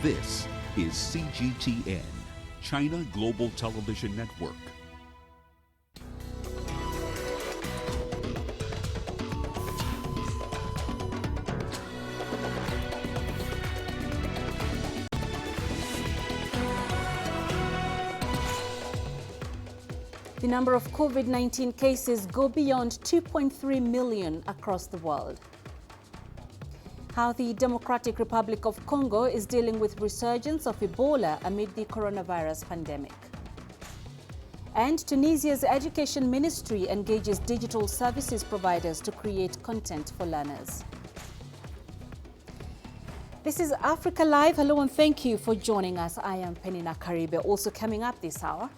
This is CGTN, China Global Television Network. The number of COVID-19 cases go beyond 2.3 million across the world. How the Democratic Republic of Congo is dealing with resurgence of Ebola amid the coronavirus pandemic. And Tunisia's education ministry engages digital services providers to create content for learners. This is Africa Live. Hello and thank you for joining us. I am Peninah Karibe. Also coming up this hour,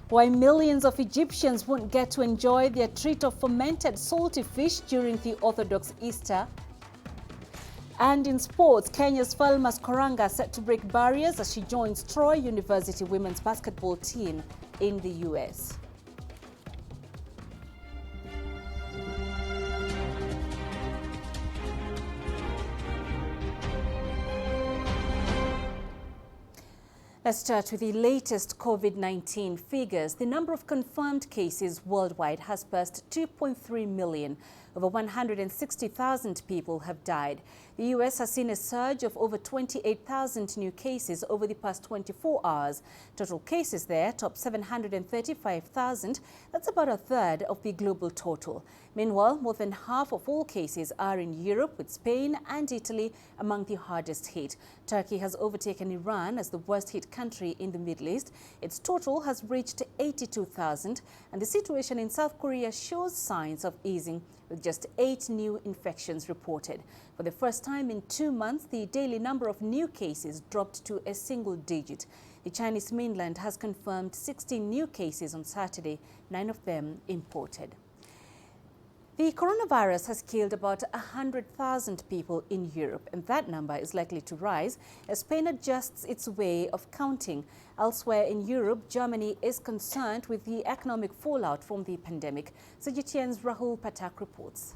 why millions of Egyptians won't get to enjoy their treat of fermented salty fish during the Orthodox Easter. And in sports, Kenya's Falmas Koranga set to break barriers as she joins Troy University women's basketball team in the US. Let's start with the latest COVID-19 figures. The number of confirmed cases worldwide has passed 2.3 million. Over 160,000 people have died. The US has seen a surge of over 28,000 new cases over the past 24 hours. Total cases there top 735,000. That's about a third of the global total. Meanwhile, more than half of all cases are in Europe, with Spain and Italy among the hardest hit. Turkey has overtaken Iran as the worst hit country in the Middle East. Its total has reached 82,000, and the situation in South Korea shows signs of easing, with just 8 new infections reported. For the first time in 2 months, the daily number of new cases dropped to a single digit. The Chinese mainland has confirmed 16 new cases on Saturday, 9 of them imported. The coronavirus has killed about 100,000 people in Europe, and that number is likely to rise as Spain adjusts its way of counting. Elsewhere in Europe, Germany is concerned with the economic fallout from the pandemic. CGTN's Rahul Patak reports.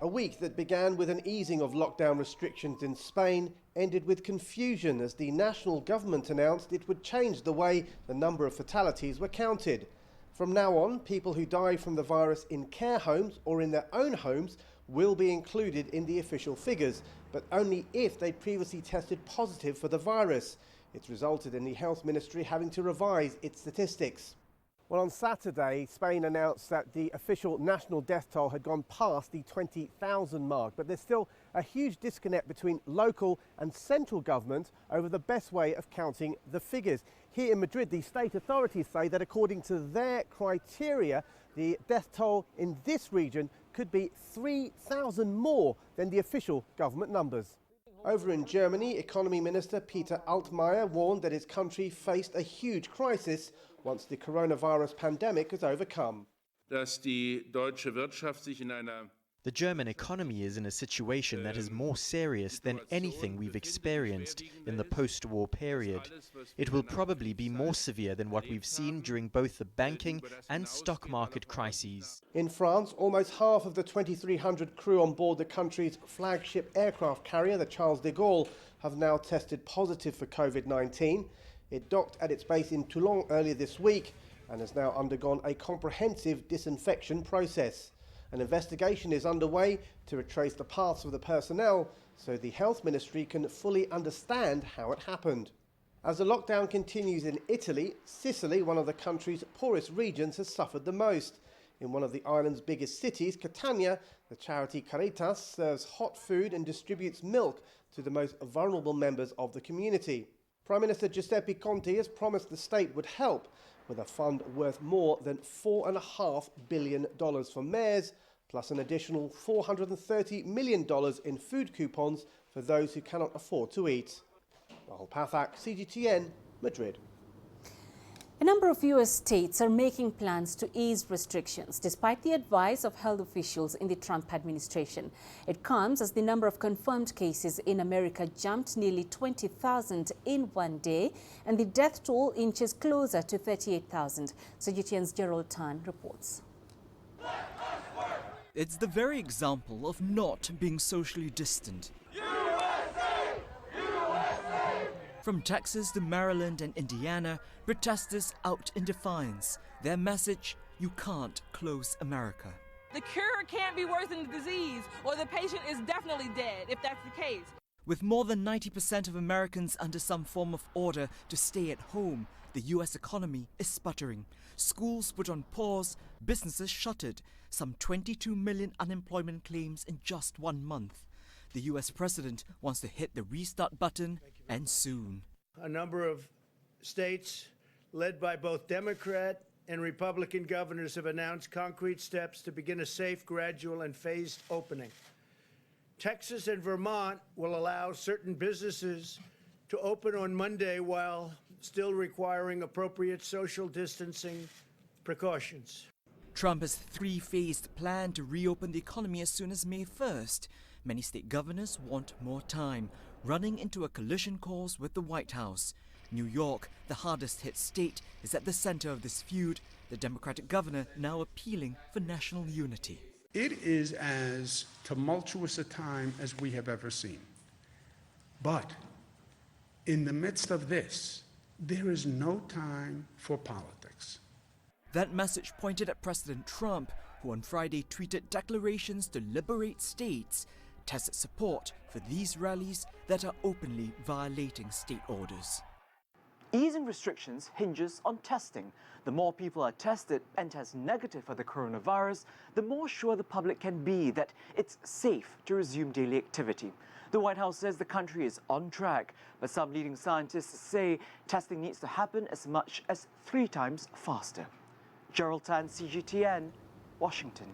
A week that began with an easing of lockdown restrictions in Spain ended with confusion as the national government announced it would change the way the number of fatalities were counted. From now on, people who die from the virus in care homes or in their own homes will be included in the official figures, but only if they previously tested positive for the virus. It's resulted in the health ministry having to revise its statistics. Well, on Saturday, Spain announced that the official national death toll had gone past the 20,000 mark, but there's still a huge disconnect between local and central government over the best way of counting the figures. Here in Madrid, the state authorities say that according to their criteria, the death toll in this region could be 3,000 more than the official government numbers. Over in Germany, Economy Minister Peter Altmaier warned that his country faced a huge crisis once the coronavirus pandemic is overcome. The German economy is in a situation that is more serious than anything we've experienced in the post-war period. It will probably be more severe than what we've seen during both the banking and stock market crises. In France, almost half of the 2,300 crew on board the country's flagship aircraft carrier, the Charles de Gaulle, have now tested positive for COVID-19. It docked at its base in Toulon earlier this week and has now undergone a comprehensive disinfection process. An investigation is underway to retrace the paths of the personnel so the health ministry can fully understand how it happened. As the lockdown continues in Italy, Sicily, one of the country's poorest regions, has suffered the most. In one of the island's biggest cities, Catania, the charity Caritas serves hot food and distributes milk to the most vulnerable members of the community. Prime Minister Giuseppe Conte has promised the state would help with a fund worth more than $4.5 billion for mayors, plus an additional $430 million in food coupons for those who cannot afford to eat. Rahul Pathak, CGTN, Madrid. A number of US states are making plans to ease restrictions, despite the advice of health officials in the Trump administration. It comes as the number of confirmed cases in America jumped nearly 20,000 in one day, and the death toll inches closer to 38,000. CGTN's Gerald Tan reports. It's the very example of not being socially distant. USA! USA! From Texas to Maryland and Indiana, protesters out in defiance. Their message, you can't close America. The cure can't be worse than the disease, or the patient is definitely dead, if that's the case. With more than 90% of Americans under some form of order to stay at home, the U.S. economy is sputtering. Schools put on pause, businesses shuttered, some 22 million unemployment claims in just 1 month. The U.S. president wants to hit the restart button, and soon. A number of states, led by both Democrat and Republican governors, have announced concrete steps to begin a safe, gradual, and phased opening. Texas and Vermont will allow certain businesses to open on Monday while still requiring appropriate social distancing precautions. Trump has a three-phased plan to reopen the economy as soon as May 1st. Many state governors want more time, running into a collision course with the White House. New York, the hardest hit state, is at the center of this feud, the Democratic governor now appealing for national unity. It is as tumultuous a time as we have ever seen. But in the midst of this, there is no time for politics. That message pointed at President Trump, who on Friday tweeted declarations to liberate states, tested support for these rallies that are openly violating state orders. Easing restrictions hinges on testing. The more people are tested and test negative for the coronavirus, the more sure the public can be that it's safe to resume daily activity. The White House says the country is on track, but some leading scientists say testing needs to happen as much as 3 times faster. Gerald Tan, CGTN, Washington.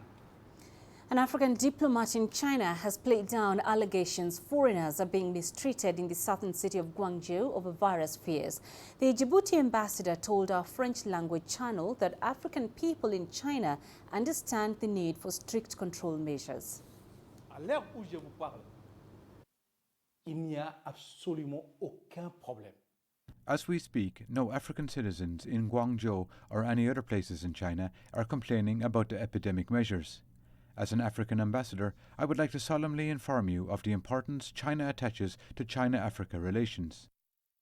An African diplomat in China has played down allegations foreigners are being mistreated in the southern city of Guangzhou over virus fears. The Djibouti ambassador told our French-language channel that African people in China understand the need for strict control measures. À l'heure où je vous parle, il n'y a absolument aucun problème. As we speak, no African citizens in Guangzhou or any other places in China are complaining about the epidemic measures. As an African ambassador, I would like to solemnly inform you of the importance China attaches to China-Africa relations.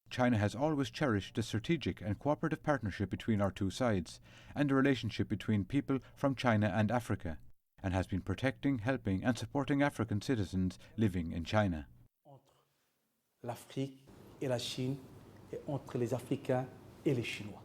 China has always cherished the strategic and cooperative partnership between our two sides and the relationship between people from China and Africa, and has been protecting, helping and supporting African citizens living in China. Entre l'Afrique et la Chine et entre les Africains et les Chinois.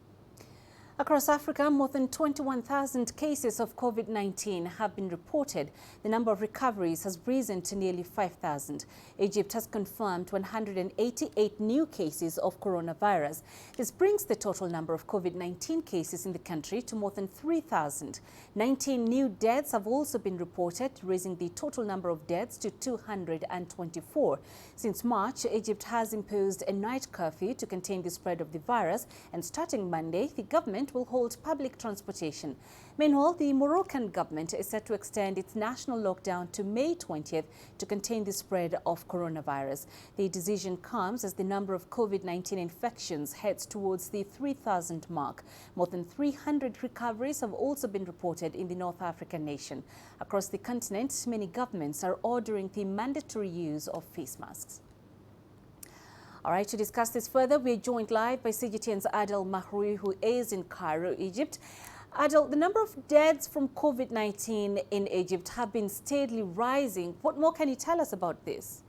Across Africa, more than 21,000 cases of COVID-19 have been reported. The number of recoveries has risen to nearly 5,000. Egypt has confirmed 188 new cases of coronavirus. This brings the total number of COVID-19 cases in the country to more than 3,000. 19 new deaths have also been reported, raising the total number of deaths to 224. Since March, Egypt has imposed a night curfew to contain the spread of the virus, and starting Monday, the government will hold public transportation. Meanwhile, the Moroccan government is set to extend its national lockdown to May 20th to contain the spread of coronavirus. The decision comes as the number of COVID-19 infections heads towards the 3,000 mark. More than 300 recoveries have also been reported in the North African nation. Across the continent, many governments are ordering the mandatory use of face masks. All right, to discuss this further, we're joined live by CGTN's Adel Mahroui, who is in Cairo, Egypt. Adel, the number of deaths from COVID-19 in Egypt have been steadily rising. What more can you tell us about this?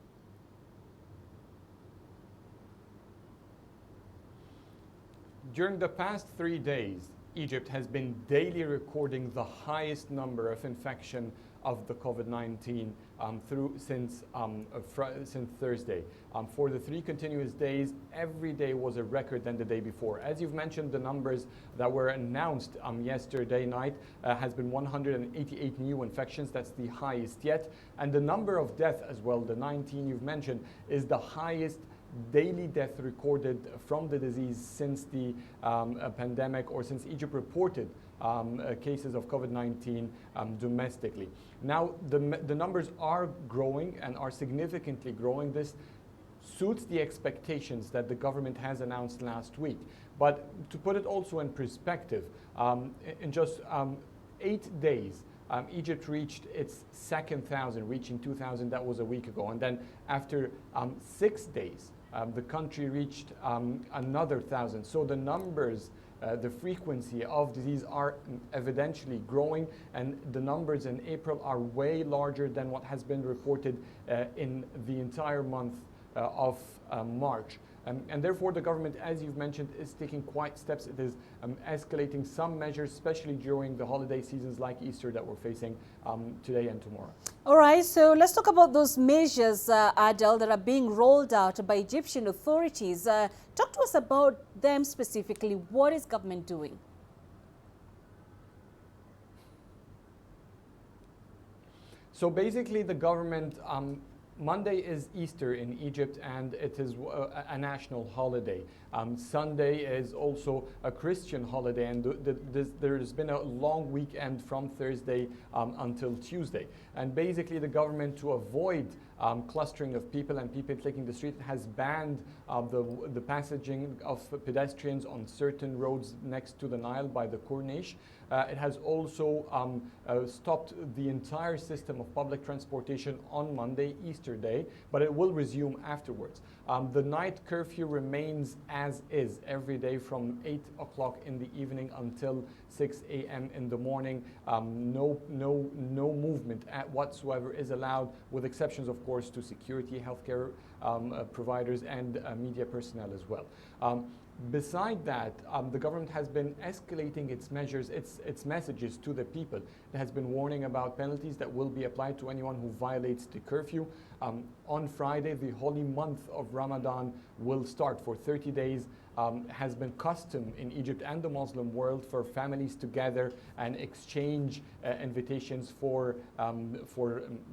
During the past 3 days, Egypt has been daily recording the highest number of infection of the COVID-19 since Thursday. For the 3 continuous days, every day was a record than the day before. As you've mentioned, the numbers that were announced yesterday night has been 188 new infections. That's the highest yet. And the number of deaths as well, the 19 you've mentioned, is the highest daily death recorded from the disease since the pandemic, or since Egypt reported cases of COVID-19 domestically. Now, the numbers are growing and are significantly growing. This suits the expectations that the government has announced last week. But to put it also in perspective, in just 8 days, Egypt reached its second 1,000, reaching 2,000. That was a week ago. And then after 6 days, the country reached another 1,000. So the numbers, the frequency of disease are evidentially growing, and the numbers in April are way larger than what has been reported in the entire month of March. And therefore the government, as you've mentioned, is taking quite steps. It is escalating some measures, especially during the holiday seasons like Easter that we're facing today and tomorrow. All right, so let's talk about those measures, Adel, that are being rolled out by Egyptian authorities. Talk to us about them specifically. What is government doing? So basically the government, Monday is Easter in Egypt, and it is a national holiday. Sunday is also a Christian holiday, and there's been a long weekend from Thursday until Tuesday. And basically the government, to avoid clustering of people and people taking the street, has banned the passaging of pedestrians on certain roads next to the Nile by the Corniche. It has also stopped the entire system of public transportation on Monday, Easter Day, but it will resume afterwards. The night curfew remains as is every day from 8 o'clock in the evening until 6 a.m. in the morning. No movement whatsoever is allowed, with exceptions, of course, to security, healthcare providers, and media personnel as well. Beside that, the government has been escalating its measures, its messages to the people. It has been warning about penalties that will be applied to anyone who violates the curfew. On Friday, the holy month of Ramadan will start for 30 days. Has been custom in Egypt and the Muslim world for families to gather and exchange invitations for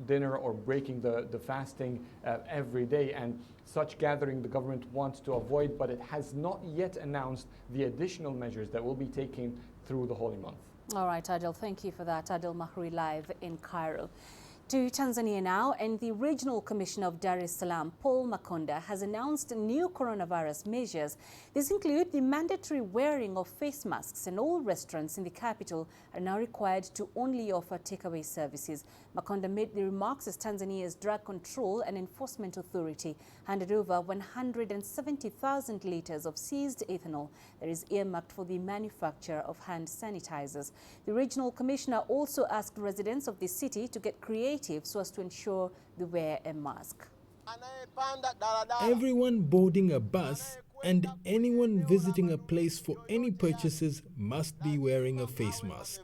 dinner or breaking the fasting every day. And such gathering the government wants to avoid, but it has not yet announced the additional measures that will be taken through the holy month. All right, Adel, thank you for that. Adel Mahri live in Cairo. To Tanzania now, and the Regional Commissioner of Dar es Salaam, Paul Makonda, has announced new coronavirus measures. These include the mandatory wearing of face masks, and all restaurants in the capital are now required to only offer takeaway services. Makonda made the remarks as Tanzania's Drug Control and Enforcement Authority handed over 170,000 liters of seized ethanol that is earmarked for the manufacture of hand sanitizers. The Regional Commissioner also asked residents of the city to get creative so as to ensure they wear a mask. Everyone boarding a bus and anyone visiting a place for any purchases must be wearing a face mask.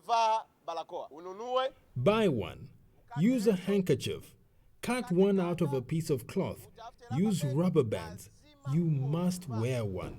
Buy one. Use a handkerchief. Cut one out of a piece of cloth. Use rubber bands. You must wear one.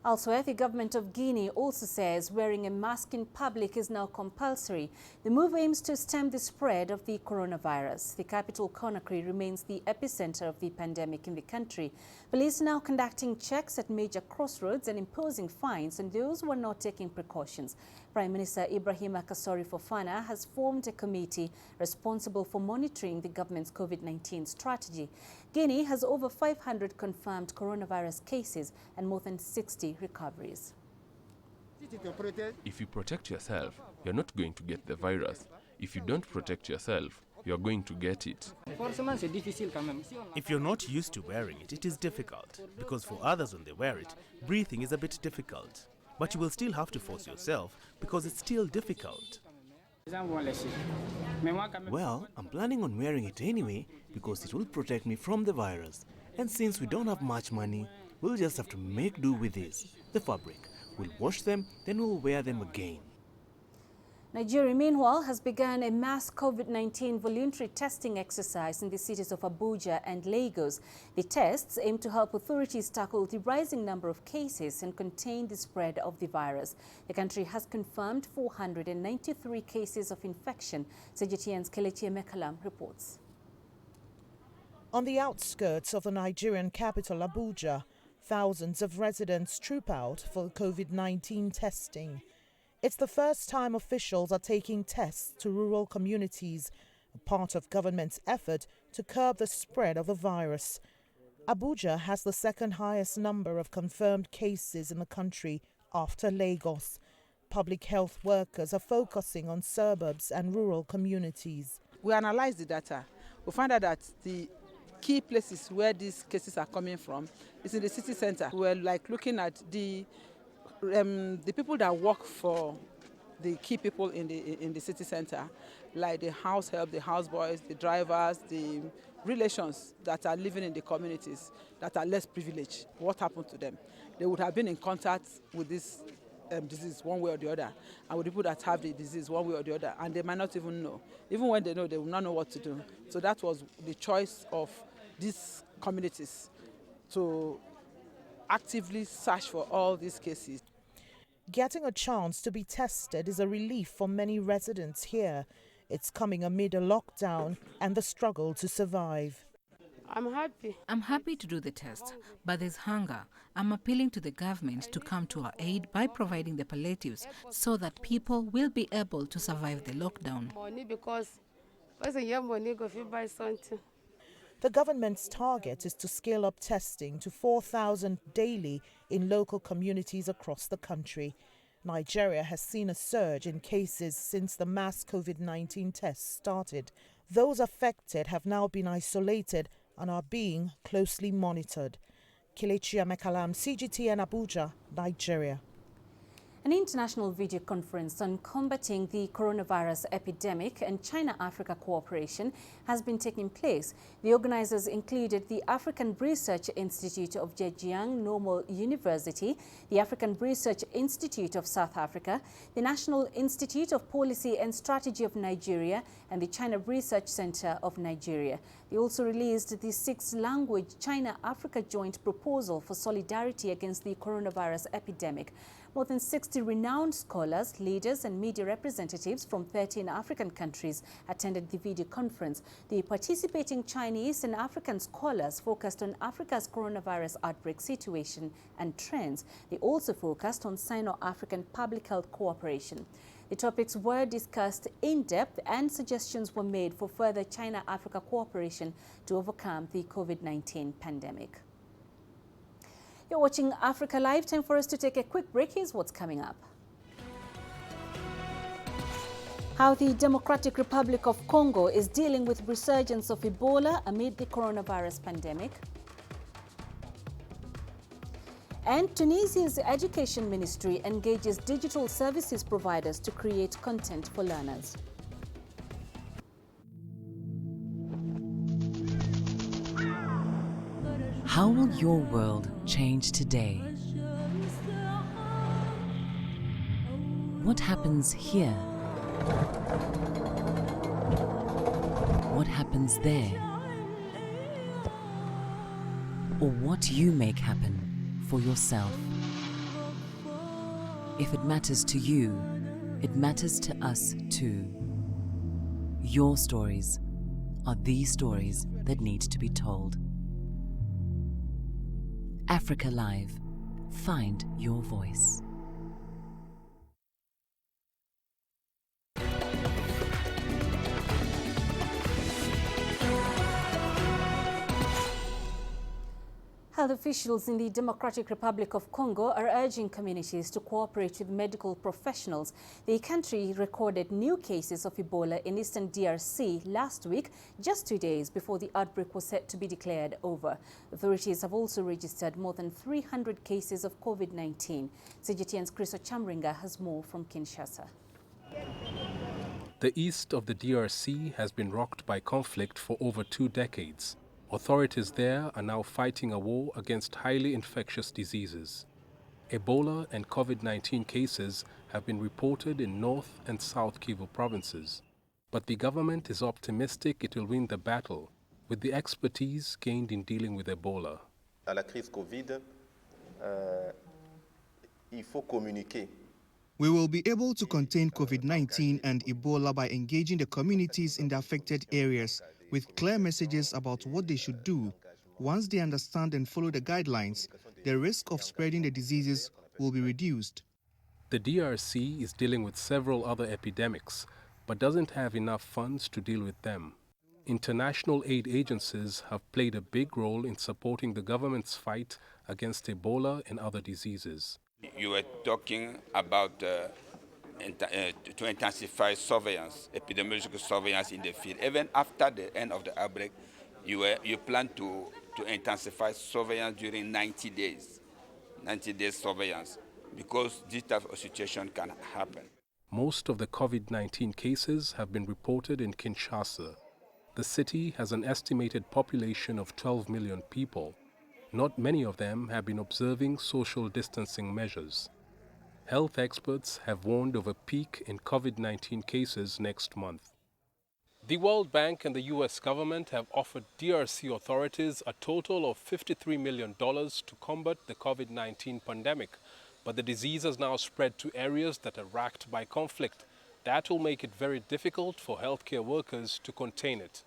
Elsewhere, the government of Guinea also says wearing a mask in public is now compulsory. The move aims to stem the spread of the coronavirus. The capital, Conakry, remains the epicenter of the pandemic in the country. Police are now conducting checks at major crossroads and imposing fines on those who are not taking precautions. Prime Minister Ibrahima Kassori Fofana has formed a committee responsible for monitoring the government's COVID-19 strategy. Guinea has over 500 confirmed coronavirus cases and more than 60 recoveries. If you protect yourself, you're not going to get the virus. If you don't protect yourself, you're going to get it. If you're not used to wearing it, it is difficult, because for others when they wear it, breathing is a bit difficult. But you will still have to force yourself, because it's still difficult. Well, I'm planning on wearing it anyway, because it will protect me from the virus. And since we don't have much money, we'll just have to make do with this, the fabric. We'll wash them, then we'll wear them again. Nigeria, meanwhile, has begun a mass COVID-19 voluntary testing exercise in the cities of Abuja and Lagos. The tests aim to help authorities tackle the rising number of cases and contain the spread of the virus. The country has confirmed 493 cases of infection. CGTN's Kelechi Emekalam reports. On the outskirts of the Nigerian capital, Abuja, thousands of residents troop out for COVID-19 testing. It's the first time officials are taking tests to rural communities, a part of government's effort to curb the spread of the virus. Abuja has the second highest number of confirmed cases in the country after Lagos. public health workers are focusing on suburbs and rural communities. We analyze the data. We find out that the key places where these cases are coming from is in the city center. We're looking at the people that work for the key people in the city center, like the house help, the houseboys, the drivers, the relations that are living in the communities that are less privileged. What happened to them? They would have been in contact with this disease one way or the other, and with people that have the disease one way or the other, and they might not even know. Even when they know, they will not know what to do. So that was the choice of these communities to actively search for all these cases. Getting a chance to be tested is a relief for many residents here. It's coming amid a lockdown and the struggle to survive. I'm happy. I'm happy to do the test, but there's hunger. I'm appealing to the government to come to our aid by providing the palliatives so that people will be able to survive the lockdown. Money because money go buy something. The government's target is to scale up testing to 4,000 daily in local communities across the country. Nigeria has seen a surge in cases since the mass COVID-19 tests started. Those affected have now been isolated and are being closely monitored. Kelechi Amekalam, CGTN Abuja, Nigeria. An international video conference on combating the coronavirus epidemic and China-Africa cooperation has been taking place. The organizers included the African Research Institute of Zhejiang Normal University, the African Research Institute of South Africa, the National Institute of Policy and Strategy of Nigeria, and the China Research Center of Nigeria. They also released the 6-language China-Africa Joint Proposal for Solidarity Against the Coronavirus Epidemic. More than 60 renowned scholars, leaders and media representatives from 13 African countries attended the video conference. The participating Chinese and African scholars focused on Africa's coronavirus outbreak situation and trends. They also focused on Sino-African public health cooperation. The topics were discussed in depth and suggestions were made for further China-Africa cooperation to overcome the COVID-19 pandemic. You're watching Africa Live. Time for us to take a quick break. Here's what's coming up. How the Democratic Republic of Congo is dealing with resurgence of Ebola amid the coronavirus pandemic. And Tunisia's Education Ministry engages digital services providers to create content for learners. How will your world change today? What happens here? What happens there? Or what you make happen for yourself? If it matters to you, it matters to us too. Your stories are the stories that need to be told. Africa Live. Find your voice. Health officials in the Democratic Republic of Congo are urging communities to cooperate with medical professionals. The country recorded new cases of Ebola in eastern DRC last week, just 2 days before the outbreak was set to be declared over. Authorities have also registered more than 300 cases of COVID-19. CGTN's Chris Ochamringa has more from Kinshasa. The east of the DRC has been rocked by conflict for over 2 decades. Authorities there are now fighting a war against highly infectious diseases. Ebola and COVID-19 cases have been reported in North and South Kivu provinces. But the government is optimistic it will win the battle with the expertise gained in dealing with Ebola. À la crise Covid, il faut communiquer. We will be able to contain COVID-19 and Ebola by engaging the communities in the affected areas with clear messages about what they should do. Once they understand and follow the guidelines, the risk of spreading the diseases will be reduced. The DRC is dealing with several other epidemics, but doesn't have enough funds to deal with them. International aid agencies have played a big role in supporting the government's fight against Ebola and other diseases. You were talking about to intensify surveillance, epidemiological surveillance in the field. Even after the end of the outbreak, you plan to intensify surveillance during 90 days surveillance, because this type of situation can happen. Most of the COVID-19 cases have been reported in Kinshasa. The city has an estimated population of 12 million people. Not many of them have been observing social distancing measures. Health experts have warned of a peak in COVID-19 cases next month. The World Bank and the US government have offered DRC authorities a total of $53 million to combat the COVID-19 pandemic. But the disease has now spread to areas that are racked by conflict. That will make it very difficult for healthcare workers to contain it.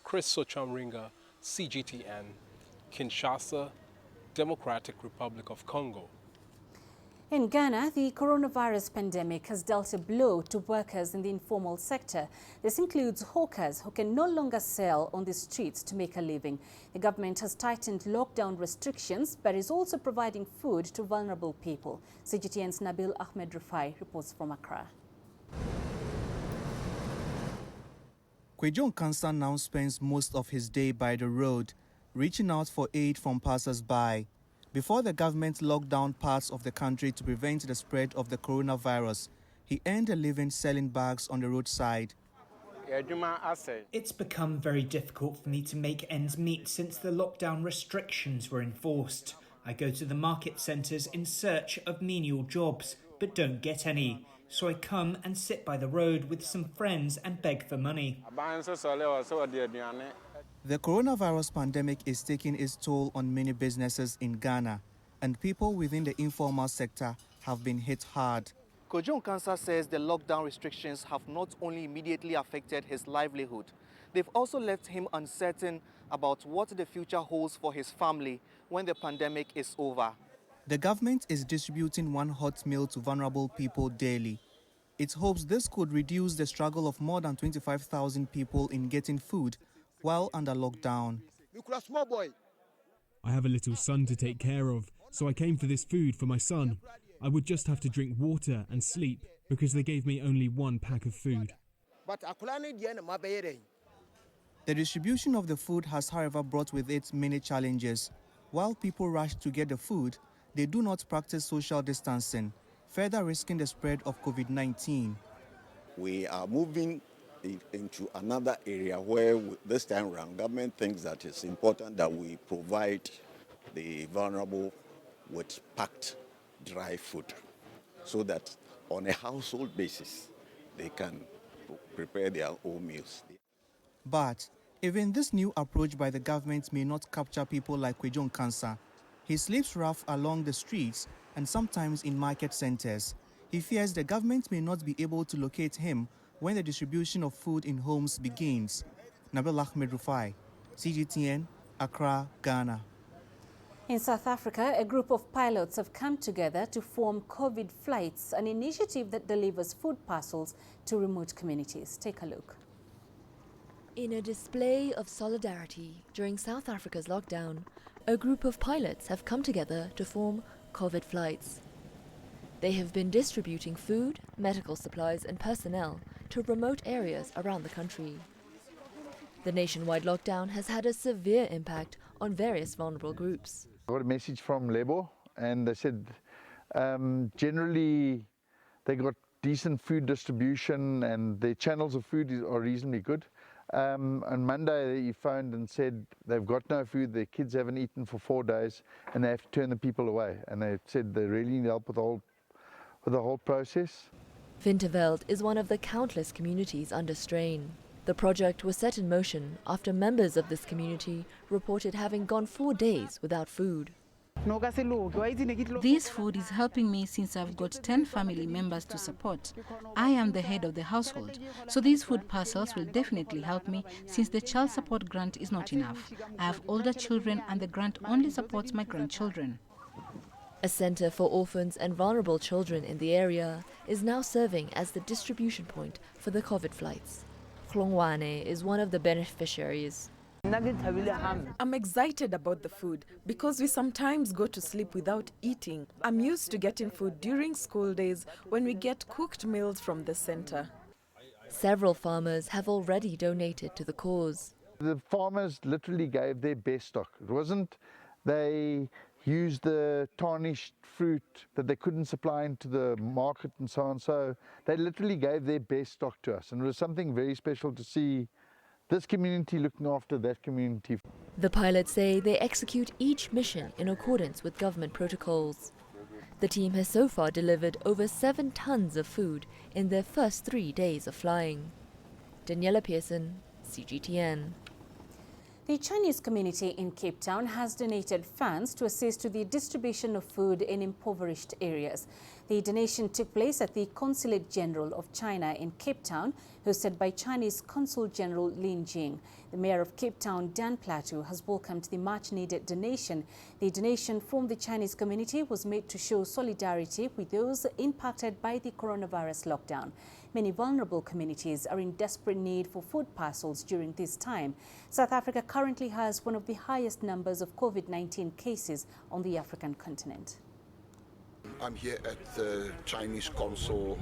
Chris Sochamringa, CGTN, Kinshasa, Democratic Republic of Congo. In Ghana, the coronavirus pandemic has dealt a blow to workers in the informal sector. This includes hawkers who can no longer sell on the streets to make a living. The government has tightened lockdown restrictions, but is also providing food to vulnerable people. CGTN's Nabil Ahmed Rufai reports from Accra. Kwejon Kansa now spends most of his day by the road, reaching out for aid from passers-by. Before the government locked down parts of the country to prevent the spread of the coronavirus, he earned a living selling bags on the roadside. It's become very difficult for me to make ends meet since the lockdown restrictions were enforced. I go to the market centres in search of menial jobs, but don't get any. So I come and sit by the road with some friends and beg for money. The coronavirus pandemic is taking its toll on many businesses in Ghana, and people within the informal sector have been hit hard. Kwejon Kansa says the lockdown restrictions have not only immediately affected his livelihood, they've also left him uncertain about what the future holds for his family when the pandemic is over. The government is distributing one hot meal to vulnerable people daily. It hopes this could reduce the struggle of more than 25,000 people in getting food while under lockdown. I have a little son to take care of, so I came for this food for my son. I would just have to drink water and sleep because they gave me only one pack of food. The distribution of the food has, however, brought with it many challenges. While people rush to get the food, they do not practice social distancing, further risking the spread of COVID-19. We are moving into another area where this time around government thinks that it's important that we provide the vulnerable with packed dry food so that on a household basis they can prepare their own meals. But even this new approach by the government may not capture people like Kwejon Kansa. He sleeps rough along the streets and sometimes in market centers. He fears the government may not be able to locate him when the distribution of food in homes begins. Nabil Ahmed Rufai, CGTN, Accra, Ghana. In South Africa, a group of pilots have come together to form COVID Flights, an initiative that delivers food parcels to remote communities. Take a look. In a display of solidarity during South Africa's lockdown, a group of pilots have come together to form COVID Flights. They have been distributing food, medical supplies and personnel to remote areas around the country. The nationwide lockdown has had a severe impact on various vulnerable groups. I got a message from Lebo and they said generally they got decent food distribution and their channels of food are reasonably good. On Monday he phoned and said they've got no food, their kids haven't eaten for 4 days and they have to turn the people away, and they said they really need help with the whole process. Winterveld is one of the countless communities under strain. The project was set in motion after members of this community reported having gone 4 days without food. This food is helping me since I've got 10 family members to support. I am the head of the household, so these food parcels will definitely help me since the child support grant is not enough. I have older children and the grant only supports my grandchildren. A centre for orphans and vulnerable children in the area is now serving as the distribution point for the COVID Flights. Hlongwane is one of the beneficiaries. I'm excited about the food because we sometimes go to sleep without eating. I'm used to getting food during school days when we get cooked meals from the center. Several farmers have already donated to the cause. The farmers literally gave their best stock. It wasn't they used the tarnished fruit that they couldn't supply into the market and so on. So they literally gave their best stock to us. And it was something very special to see this community looking after that community. The pilots say they execute each mission in accordance with government protocols. The team has so far delivered over 7 tons of food in their first 3 days of flying. Daniela Pearson, CGTN. The Chinese community in Cape Town has donated funds to assist with the distribution of food in impoverished areas. The donation took place at the Consulate General of China in Cape Town, hosted by Chinese Consul General Lin Jing. The Mayor of Cape Town, Dan Plato, has welcomed the much-needed donation. The donation from the Chinese community was made to show solidarity with those impacted by the coronavirus lockdown. Many vulnerable communities are in desperate need for food parcels during this time. South Africa currently has one of the highest numbers of COVID-19 cases on the African continent. I'm here at the Chinese Consul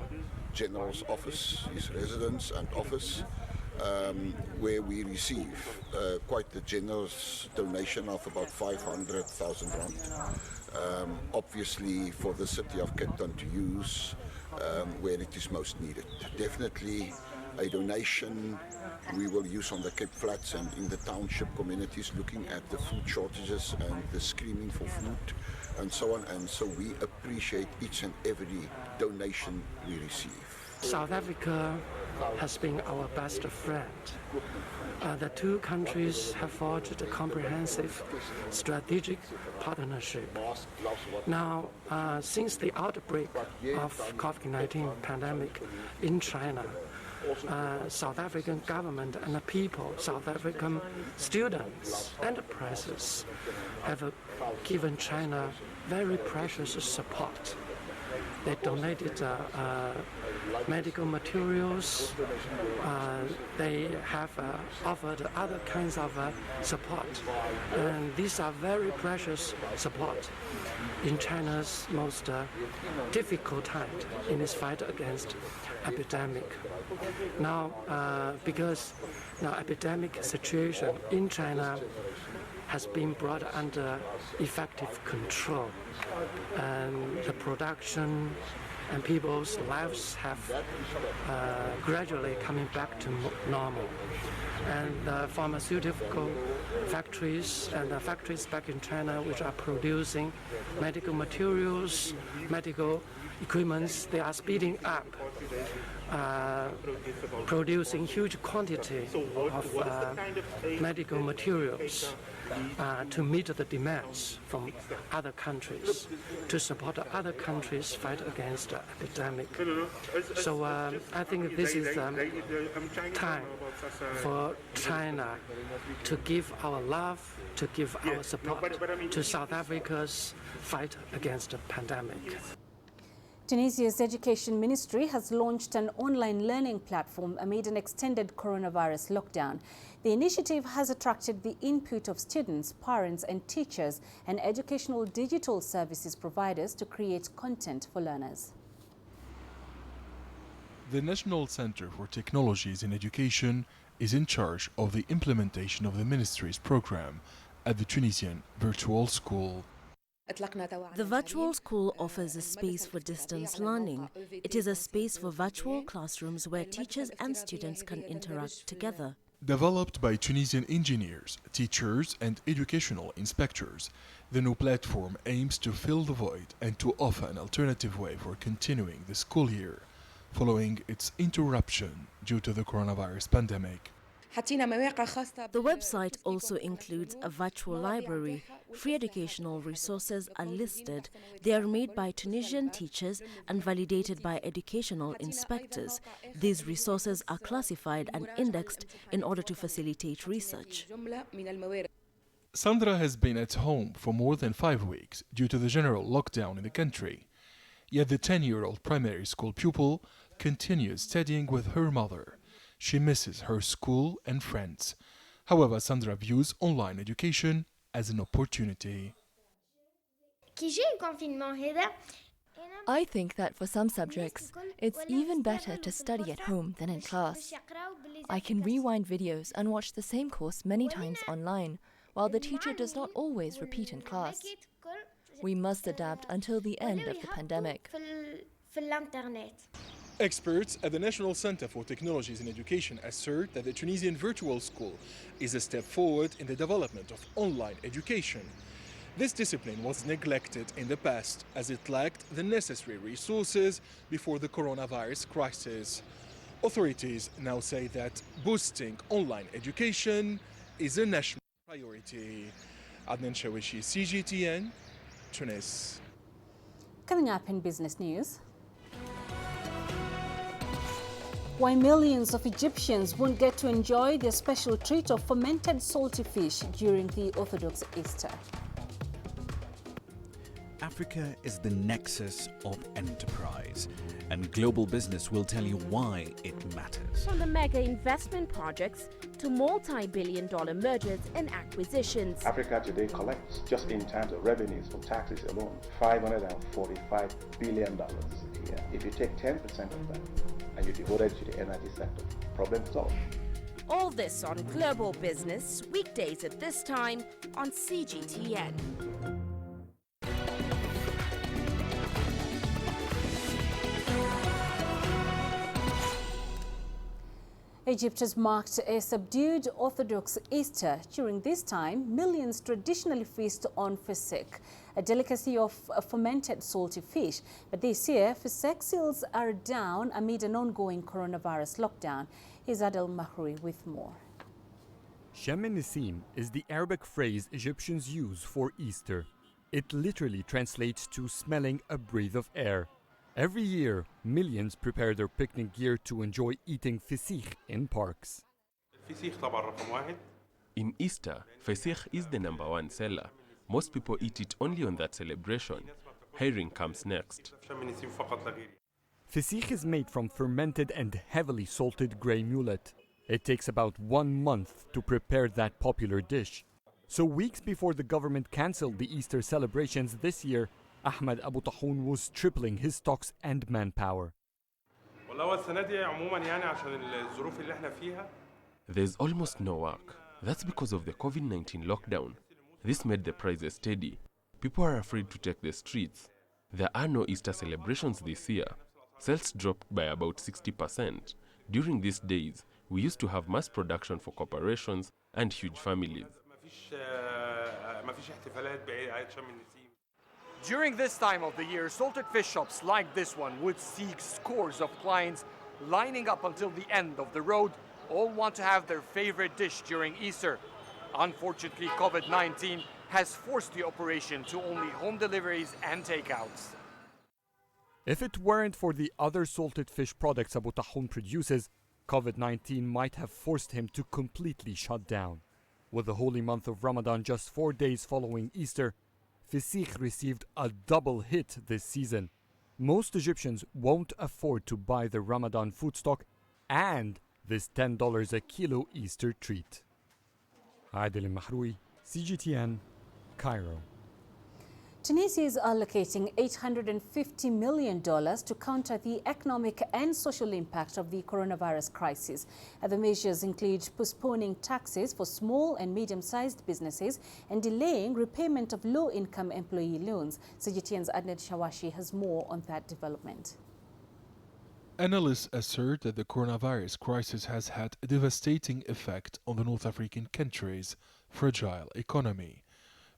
General's office, his residence and office, where we receive quite the generous donation of about 500,000 rand, obviously for the city of Cape Town to use where it is most needed. Definitely a donation we will use on the Cape Flats and in the township communities, looking at the food shortages and the screaming for food and so on. And so we appreciate each and every donation we receive. South Africa has been our best friend. The two countries have forged a comprehensive strategic partnership. Now, since the outbreak of COVID-19 pandemic in China, South African government and the people, South African students, enterprises have given China very precious support. They donated medical materials. They have offered other kinds of support. And these are very precious support in China's most difficult time in its fight against epidemic. Now, because the epidemic situation in China has been brought under effective control, and the production and people's lives have gradually coming back to normal. And the pharmaceutical factories and the factories back in China which are producing medical materials, medical equipments, they are speeding up, producing huge quantity of medical materials to meet the demands from other countries, to support other countries' fight against the epidemic. So I think this is time for China to give our love, to give our support to South Africa's fight against the pandemic. Tunisia's Education Ministry has launched an online learning platform amid an extended coronavirus lockdown. The initiative has attracted the input of students, parents and teachers and educational digital services providers to create content for learners. The National Center for Technologies in Education is in charge of the implementation of the ministry's program at the Tunisian Virtual School. The virtual school offers a space for distance learning. It is a space for virtual classrooms where teachers and students can interact together. Developed by Tunisian engineers, teachers and educational inspectors, the new platform aims to fill the void and to offer an alternative way for continuing the school year, following its interruption due to the coronavirus pandemic. The website also includes a virtual library. Free educational resources are listed. They are made by Tunisian teachers and validated by educational inspectors. These resources are classified and indexed in order to facilitate research. Sandra has been at home for more than 5 weeks due to the general lockdown in the country. Yet the 10-year-old primary school pupil continues studying with her mother. She misses her school and friends. However, Sandra views online education as an opportunity. I think that for some subjects, it's even better to study at home than in class. I can rewind videos and watch the same course many times online, while the teacher does not always repeat in class. We must adapt until the end of the pandemic. Experts at the National Center for Technologies in Education assert that the Tunisian virtual school is a step forward in the development of online education. This discipline was neglected in the past as it lacked the necessary resources before the coronavirus crisis. Authorities now say that boosting online education is a national priority. Adnan Shawishi, CGTN, Tunis. Coming up in business news. Why millions of Egyptians won't get to enjoy their special treat of fermented salty fish during the Orthodox Easter. Africa is the nexus of enterprise, and global business will tell you why it matters. From the mega investment projects to multi-billion-dollar mergers and acquisitions. Africa today collects, just in terms of revenues from taxes alone, $545 billion a year. If you take 10% of that and you devote it to the energy sector, problem solved. All this on Global Business, weekdays at this time on CGTN. Egypt has marked a subdued Orthodox Easter. During this time, millions traditionally feast on fasik, a delicacy of fermented salty fish. But this year, fasik sales are down amid an ongoing coronavirus lockdown. Here's Adel Mahroui with more. Shem Nissim is the Arabic phrase Egyptians use for Easter. It literally translates to smelling a breath of air. Every year, millions prepare their picnic gear to enjoy eating fasik in parks. In Easter, fasik is the #1 seller. Most people eat it only on that celebration. Herring comes next. Fasik is made from fermented and heavily salted grey mullet. It takes about 1 month to prepare that popular dish. So weeks before the government cancelled the Easter celebrations this year, Ahmed Abu Tahoun was tripling his stocks and manpower. There's almost no work. That's because of the COVID-19 lockdown. This made the prices steady. People are afraid to take the streets. There are no Easter celebrations this year. Sales dropped by about 60%. During these days, we used to have mass production for corporations and huge families. During this time of the year, salted fish shops like this one would see scores of clients lining up until the end of the road, all want to have their favorite dish during Easter. Unfortunately, COVID-19 has forced the operation to only home deliveries and takeouts. If it weren't for the other salted fish products Abu Tahoun produces, COVID-19 might have forced him to completely shut down. With the holy month of Ramadan just 4 days following Easter, fasik received a double hit this season. Most Egyptians won't afford to buy the Ramadan food stock and this $10 a kilo Easter treat. Adel Mahroui, CGTN, Cairo. Tunisia is allocating $850 million to counter the economic and social impact of the coronavirus crisis. The measures include postponing taxes for small and medium-sized businesses and delaying repayment of low-income employee loans. CGTN's Adnan Shawashi has more on that development. Analysts assert that the coronavirus crisis has had a devastating effect on the North African country's fragile economy.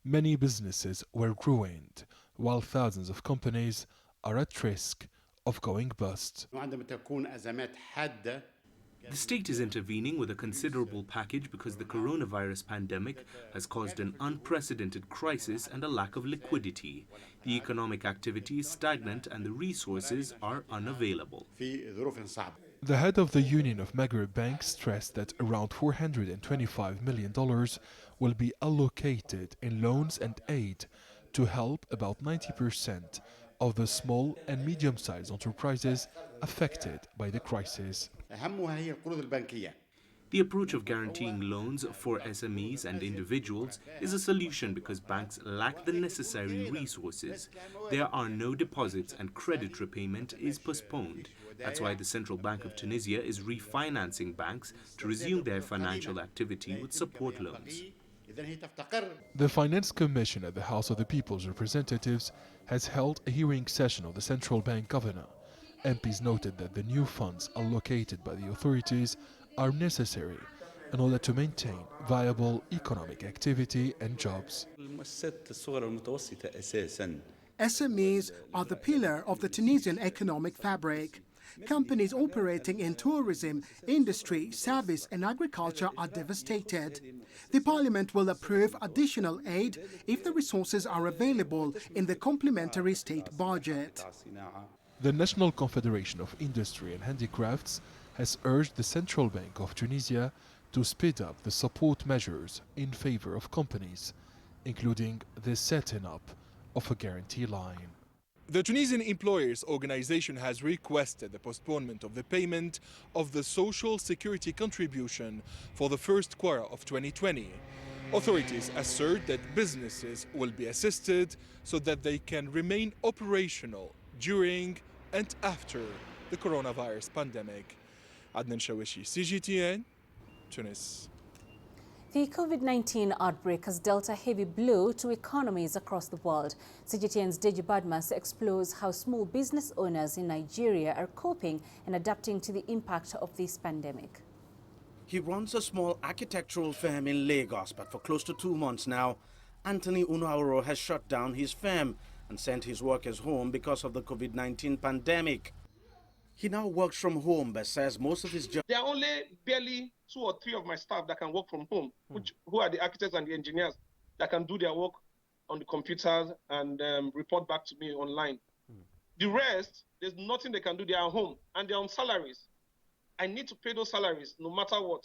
Many businesses were ruined, while thousands of companies are at risk of going bust. The state is intervening with a considerable package because the coronavirus pandemic has caused an unprecedented crisis and a lack of liquidity. The economic activity is stagnant and the resources are unavailable. The head of the Union of Maghreb Banks stressed that around $425 million will be allocated in loans and aid to help about 90% of the small and medium-sized enterprises affected by the crisis. The approach of guaranteeing loans for SMEs and individuals is a solution because banks lack the necessary resources. There are no deposits and credit repayment is postponed. That's why the Central Bank of Tunisia is refinancing banks to resume their financial activity with support loans. The Finance Commission at the House of the People's Representatives has held a hearing session of the Central Bank Governor. MPs noted that the new funds allocated by the authorities are necessary in order to maintain viable economic activity and jobs. SMEs are the pillar of the Tunisian economic fabric. Companies operating in tourism, industry, service and agriculture are devastated. The Parliament will approve additional aid if the resources are available in the complementary state budget. The National Confederation of Industry and Handicrafts has urged the Central Bank of Tunisia to speed up the support measures in favor of companies, including the setting up of a guarantee line. The Tunisian Employers Organization has requested the postponement of the payment of the Social Security contribution for the first quarter of 2020. Authorities assert that businesses will be assisted so that they can remain operational during and after the coronavirus pandemic. Adnan Shawishi, CGTN, Tunis. The COVID-19 outbreak has dealt a heavy blow to economies across the world. CGTN's Deji Badmas explores how small business owners in Nigeria are coping and adapting to the impact of this pandemic. He runs a small architectural firm in Lagos, but for close to 2 months now, Anthony Unauro has shut down his firm and sent his workers home because of the COVID-19 pandemic. He now works from home, but says most of his jobs... There are only barely 2 or 3 of my staff that can work from home, who are the architects and the engineers that can do their work on the computers and report back to me online. The rest, there's nothing they can do. They are home and they're on salaries. I need to pay those salaries no matter what,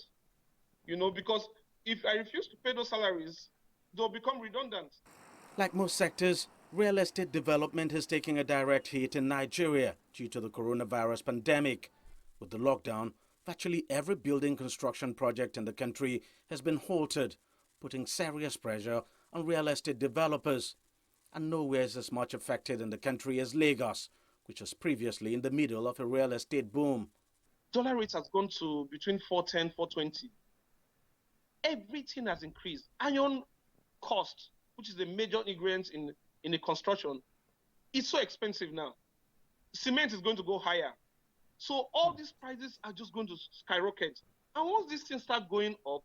because if I refuse to pay those salaries, they'll become redundant. Like most sectors, real estate development is taking a direct hit in Nigeria due to the coronavirus pandemic. With the lockdown, virtually every building construction project in the country has been halted, putting serious pressure on real estate developers. And nowhere is as much affected in the country as Lagos, which was previously in the middle of a real estate boom. Dollar rate has gone to between 410, 420. Everything has increased. Iron cost, which is the major ingredient in the construction, is so expensive now. Cement is going to go higher. So all these prices are just going to skyrocket. And once these things start going up,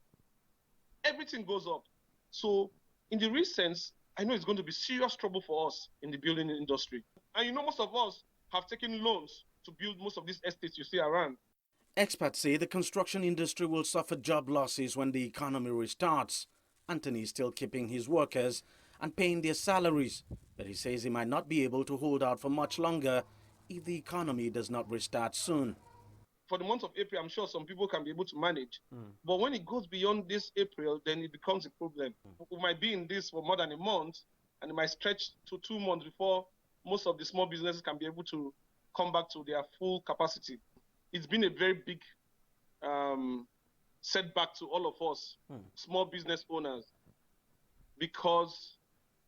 everything goes up. So in the real sense, I know it's going to be serious trouble for us in the building industry. And most of us have taken loans to build most of these estates you see around. Experts say the construction industry will suffer job losses when the economy restarts. Anthony is still keeping his workers and paying their salaries, but he says he might not be able to hold out for much longer if the economy does not restart soon. For the month of April, I'm sure some people can be able to manage. But when it goes beyond this April, then it becomes a problem. We might be in this for more than a month, and it might stretch to 2 months before most of the small businesses can be able to come back to their full capacity. It's been a very big setback to all of us, small business owners, because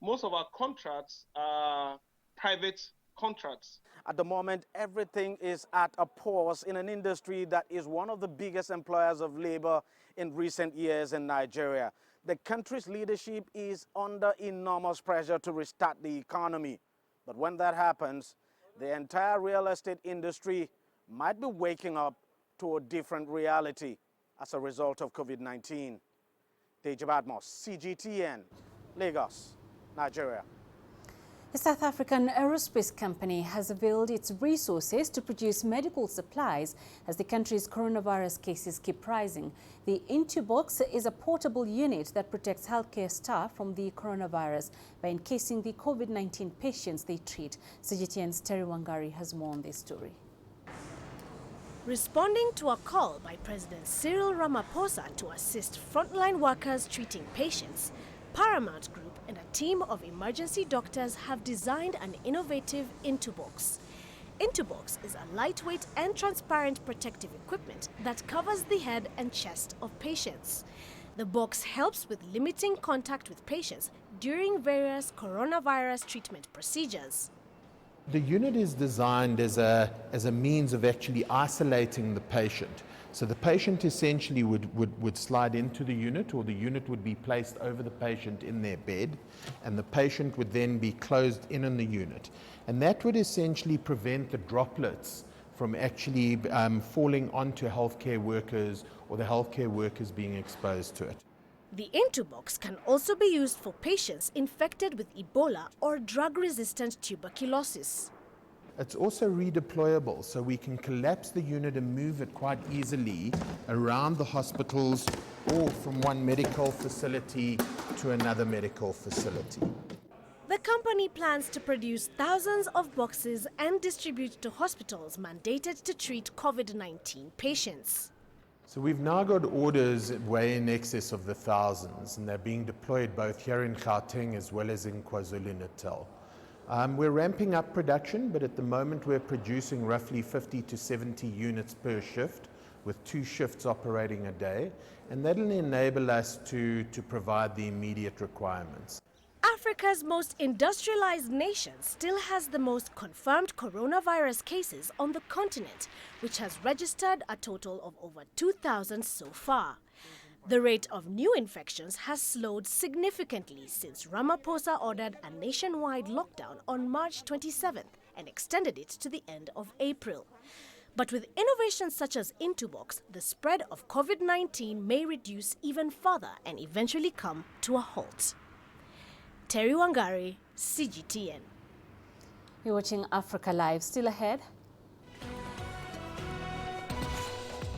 most of our contracts are private contracts. At the moment, everything is at a pause in an industry that is one of the biggest employers of labor in recent years in Nigeria. The country's leadership is under enormous pressure to restart the economy. But when that happens, the entire real estate industry might be waking up to a different reality as a result of COVID-19. Deji Badmos, CGTN, Lagos, Nigeria. A South African aerospace company has availed its resources to produce medical supplies as the country's coronavirus cases keep rising. The Intubox is a portable unit that protects healthcare staff from the coronavirus by encasing the COVID-19 patients they treat. CGTN's Terry Wangari has more on this story. Responding to a call by President Cyril Ramaphosa to assist frontline workers treating patients, Paramount Group and a team of emergency doctors have designed an innovative Intubox. Intubox is a lightweight and transparent protective equipment that covers the head and chest of patients. The box helps with limiting contact with patients during various coronavirus treatment procedures. The unit is designed as a means of actually isolating the patient. So the patient essentially would slide into the unit, or the unit would be placed over the patient in their bed, and the patient would then be closed in the unit. And that would essentially prevent the droplets from actually falling onto healthcare workers or the healthcare workers being exposed to it. The Intubox can also be used for patients infected with Ebola or drug-resistant tuberculosis. It's also redeployable, so we can collapse the unit and move it quite easily around the hospitals or from one medical facility to another medical facility. The company plans to produce thousands of boxes and distribute to hospitals mandated to treat COVID-19 patients. So we've now got orders way in excess of the thousands, and they're being deployed both here in Gauteng as well as in KwaZulu-Natal. We're ramping up production, but at the moment we're producing roughly 50 to 70 units per shift, with 2 shifts operating a day, and that'll enable us to provide the immediate requirements. Africa's most industrialized nation still has the most confirmed coronavirus cases on the continent, which has registered a total of over 2,000 so far. The rate of new infections has slowed significantly since Ramaphosa ordered a nationwide lockdown on March 27th and extended it to the end of April. But with innovations such as Intubox, the spread of COVID-19 may reduce even further and eventually come to a halt. Terry Wangari, CGTN. You're watching Africa Live. Still ahead.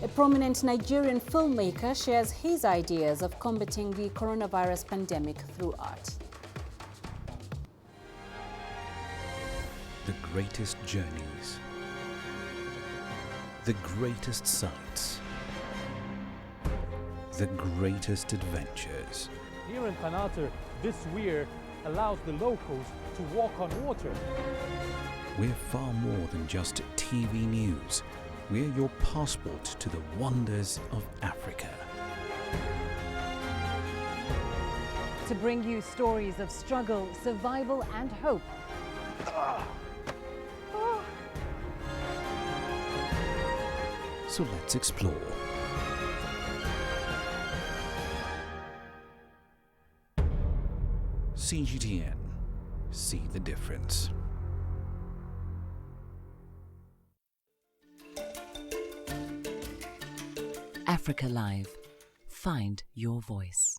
A prominent Nigerian filmmaker shares his ideas of combating the coronavirus pandemic through art. The greatest journeys, the greatest sights, the greatest adventures. Here in Panata, this weir allows the locals to walk on water. We're far more than just TV news. We're your passport to the wonders of Africa. To bring you stories of struggle, survival and hope. So let's explore. CGTN. See the difference. Africa Live. Find your voice.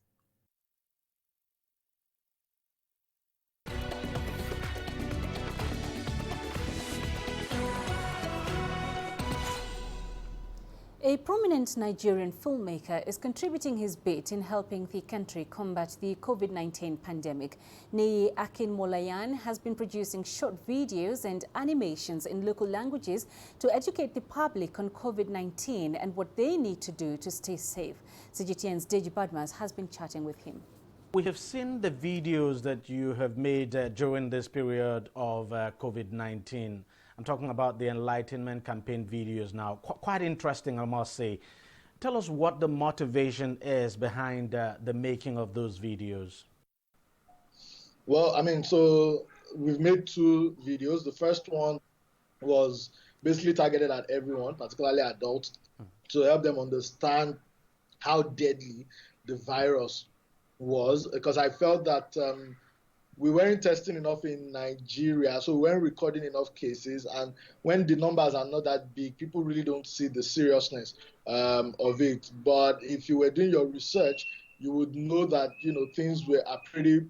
A prominent Nigerian filmmaker is contributing his bit in helping the country combat the COVID-19 pandemic. Nei Akinmolayan has been producing short videos and animations in local languages to educate the public on COVID-19 and what they need to do to stay safe. CGTN's Deji Badmas has been chatting with him. We have seen the videos that you have made during this period of COVID-19. I'm talking about the Enlightenment campaign videos now. Quite interesting, I must say. Tell us what the motivation is behind the making of those videos. Well, I mean, so we've made 2 videos. The first one was basically targeted at everyone, particularly adults, to help them understand how deadly the virus was, because I felt that we weren't testing enough in Nigeria, so we weren't recording enough cases. And when the numbers are not that big, people really don't see the seriousness of it. But if you were doing your research, you would know that, things are pretty,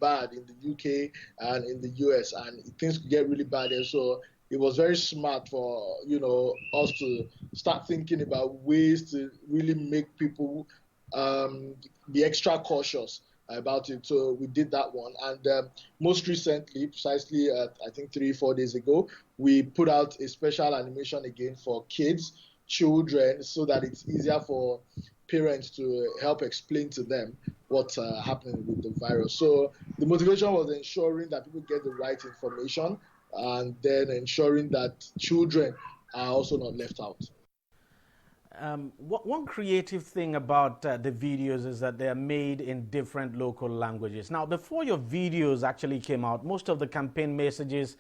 bad in the UK and in the US, and things could get really bad there. So it was very smart for, us to start thinking about ways to really make people be extra cautious about it. So we did that one, and most recently, precisely I think 3-4 days ago, we put out a special animation again for kids, children, so that it's easier for parents to help explain to them what's happening with the virus. So the motivation was ensuring that people get the right information and then ensuring that children are also not left out. One creative thing about the videos is that they are made in different local languages. Now, before your videos actually came out, most of the campaign messages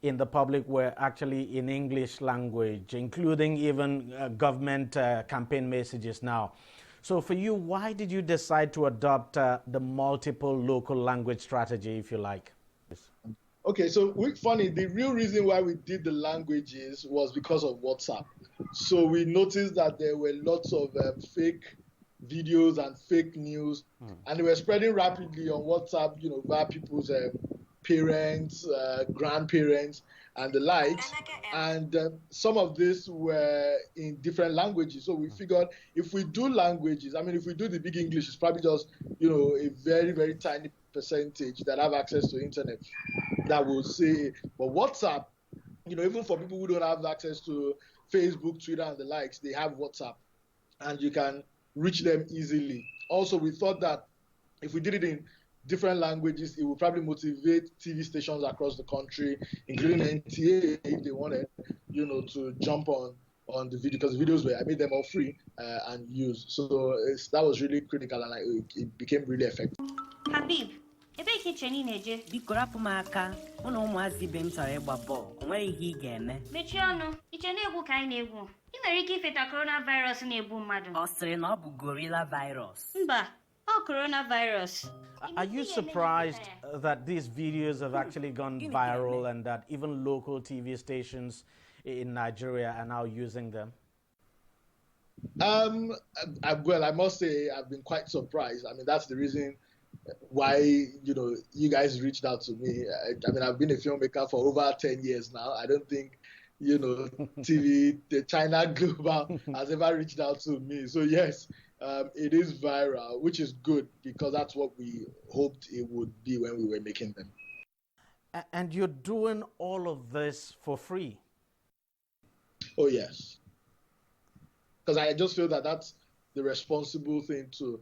in the public were actually in English language, including even government campaign messages now. So for you, why did you decide to adopt the multiple local language strategy, if you like? Okay, so funny, the real reason why we did the languages was because of WhatsApp. So we noticed that there were lots of fake videos and fake news, and they were spreading rapidly on WhatsApp, via people's parents, grandparents, and the likes. And some of this were in different languages. So we figured if we do languages, if we do the big English, it's probably just, a very, very tiny percentage that have access to internet that will say. But WhatsApp, even for people who don't have access to Facebook, Twitter, and the likes, they have WhatsApp, and you can reach them easily. Also, we thought that if we did it in different languages, it would probably motivate TV stations across the country, including NTA, if they wanted, to jump on the video, because videos I made them all free and used. So that was really critical, and it became really effective. Habib, ebe kitchen na-eje biko rapụ m aka mụ na ụmụazị ibe m chọrọ ịgba bọọlụ, o nwere ihe ị ga-eme. Mechie ọnụ, iche na-egwu ka anyị na-egwu. Ị nwere ike ifeta coronavirus na-egbu mmadụ. Ọ sịrị na ọ bụ gorilla virus. Mba, ọ coronavirus. Are you surprised that these videos have actually gone viral and that even local TV stations in Nigeria are now using them? Well, I must say I've been quite surprised. That's the reason why you guys reached out to me. I've been a filmmaker for over 10 years now. I don't think TV, the China Global has ever reached out to me. So yes, it is viral, which is good because that's what we hoped it would be when we were making them. And you're doing all of this for free? Oh yes, because I just feel that that's the responsible thing to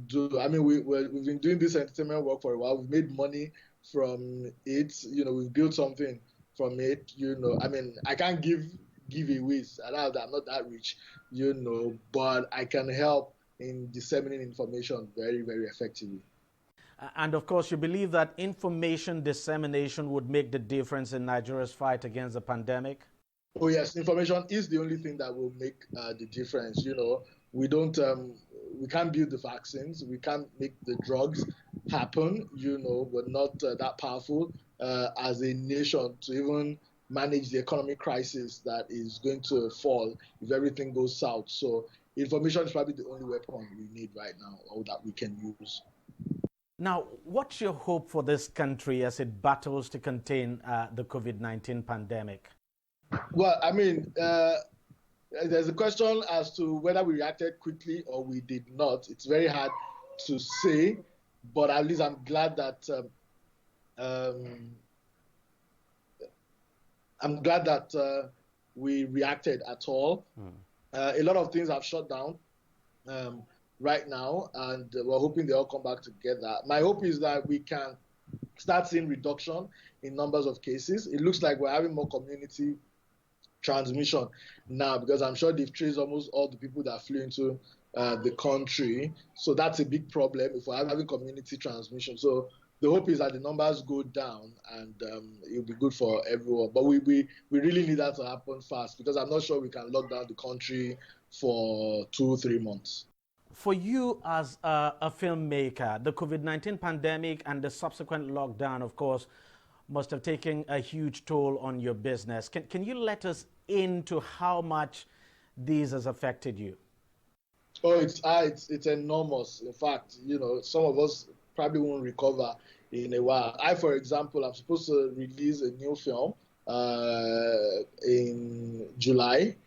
do. We've been doing this entertainment work for a while. We've made money from it. We've built something from it. I can't give giveaways. I'm not that rich, but I can help in disseminating information very, very effectively. And of course, you believe that information dissemination would make the difference in Nigeria's fight against the pandemic? Oh yes, information is the only thing that will make the difference. We can't build the vaccines, we can't make the drugs happen. We're not that powerful as a nation to even manage the economic crisis that is going to fall if everything goes south. So information is probably the only weapon we need right now, or that we can use. Now, what's your hope for this country as it battles to contain the COVID-19 pandemic? Well, there's a question as to whether we reacted quickly or we did not. It's very hard to say, but at least I'm glad that we reacted at all. A lot of things have shut down right now, and we're hoping they all come back together. My hope is that we can start seeing reduction in numbers of cases. It looks like we're having more community transmission now, because I'm sure they've traced almost all the people that flew into the country. So that's a big problem if we're having community transmission. So the hope is that the numbers go down, and it'll be good for everyone. But we really need that to happen fast, because I'm not sure we can lock down the country for 2-3 months. For you as a filmmaker, the COVID-19 pandemic and the subsequent lockdown, of course, must have taken a huge toll on your business. Can you let us into how much this has affected you? Oh, it's enormous. In fact, some of us probably won't recover in a while. For example, I'm supposed to release a new film in July.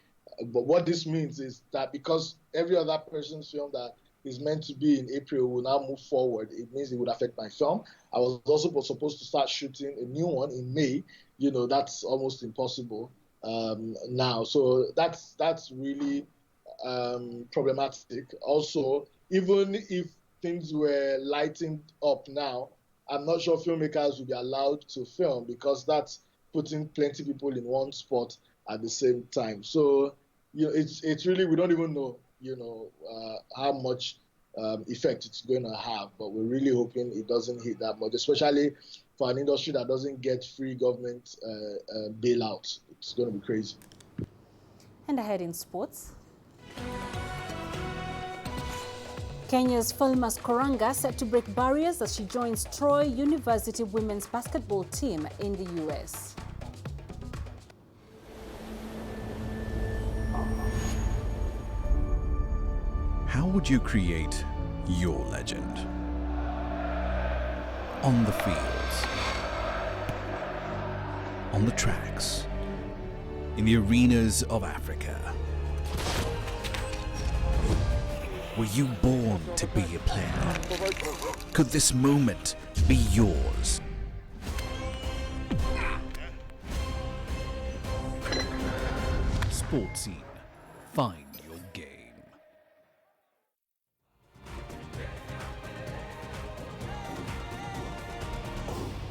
But what this means is that because every other person's film that is meant to be in April will now move forward, it means it would affect my film. I was also supposed to start shooting a new one in May. That's almost impossible now. So that's really problematic. Also, even if things were lightened up now, I'm not sure filmmakers will be allowed to film, because that's putting plenty people in one spot at the same time. So, it's really, we don't even know, how much effect it's going to have, but we're really hoping it doesn't hit that much, especially for an industry that doesn't get free government bailouts. It's going to be crazy. And ahead in sports. Kenya's Falmas Koranga set to break barriers as she joins Troy University women's basketball team in the US. How would you create your legend? On the fields, on the tracks, in the arenas of Africa. Were you born to be a player? Could this moment be yours? Sports Scene. Find your game.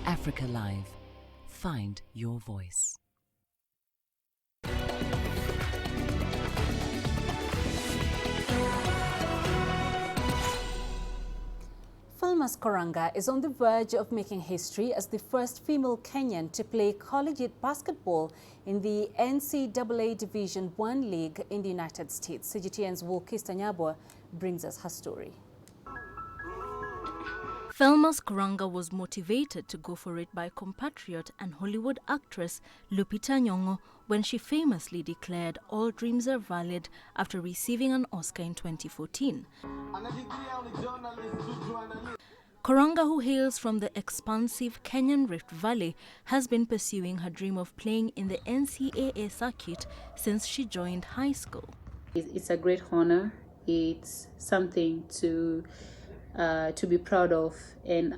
Africa Live. Find your voice. Falmas Koranga is on the verge of making history as the first female Kenyan to play collegiate basketball in the NCAA Division I League in the United States. CGTN's Wulkista Nyabwa brings us her story. Falmas Koranga was motivated to go for it by compatriot and Hollywood actress Lupita Nyong'o when she famously declared all dreams are valid after receiving an Oscar in 2014. Koranga, who hails from the expansive Kenyan Rift Valley, has been pursuing her dream of playing in the NCAA circuit since she joined high school. It's a great honor. It's something to be proud of, and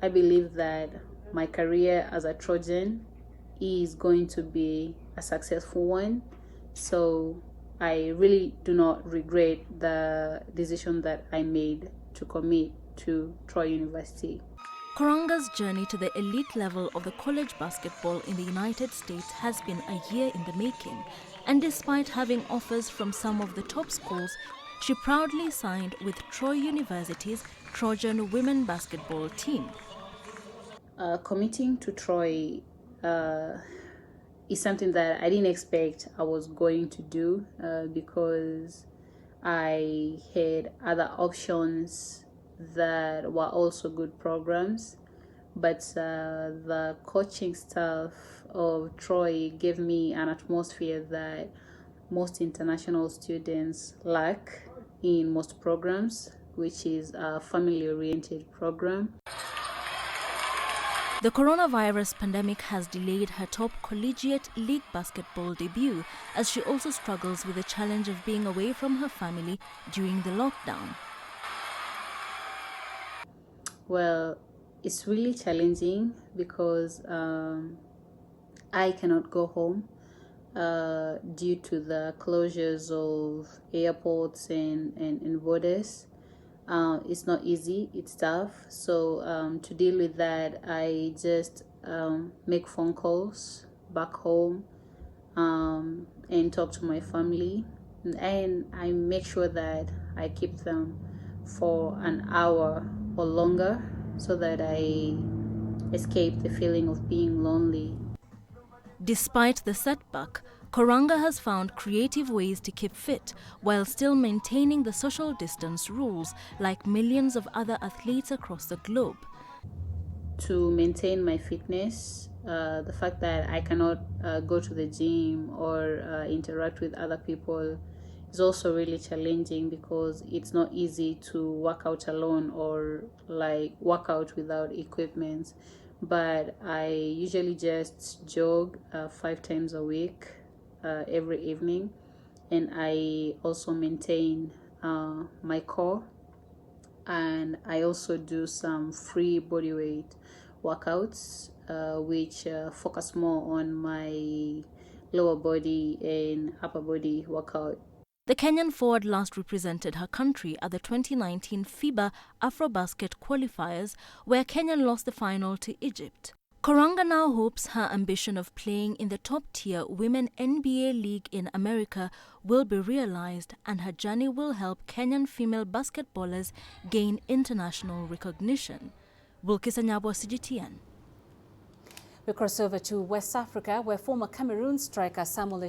I believe that my career as a Trojan is going to be a successful one. So I really do not regret the decision that I made to commit to Troy University. Koranga's journey to the elite level of the college basketball in the United States has been a year in the making, and despite having offers from some of the top schools, she proudly signed with Troy University's Trojan women basketball team. Committing to Troy is something that I didn't expect I was going to do because I had other options that were also good programs, but the coaching staff of Troy gave me an atmosphere that most international students lack in most programs, which is a family-oriented program. The coronavirus pandemic has delayed her top collegiate league basketball debut, as she also struggles with the challenge of being away from her family during the lockdown. Well, it's really challenging because I cannot go home due to the closures of airports and borders. It's not easy, it's tough. So to deal with that, I just make phone calls back home and talk to my family. And I make sure that I keep them for an hour or longer so that I escape the feeling of being lonely. Despite the setback, Koranga has found creative ways to keep fit while still maintaining the social distance rules like millions of other athletes across the globe. To maintain my fitness, the fact that I cannot go to the gym or interact with other people is also really challenging because it's not easy to work out alone or like work out without equipment. But I usually just jog 5 times a week every evening, and I also maintain my core, and I also do some free bodyweight workouts which focus more on my lower body and upper body workout. The Kenyan forward last represented her country at the 2019 FIBA Afrobasket qualifiers, where Kenya lost the final to Egypt. Koranga now hopes her ambition of playing in the top-tier Women NBA League in America will be realized, and her journey will help Kenyan female basketballers gain international recognition. Wilkis Anyabwa, CGTN. We cross over to West Africa, where former Cameroon striker Samuel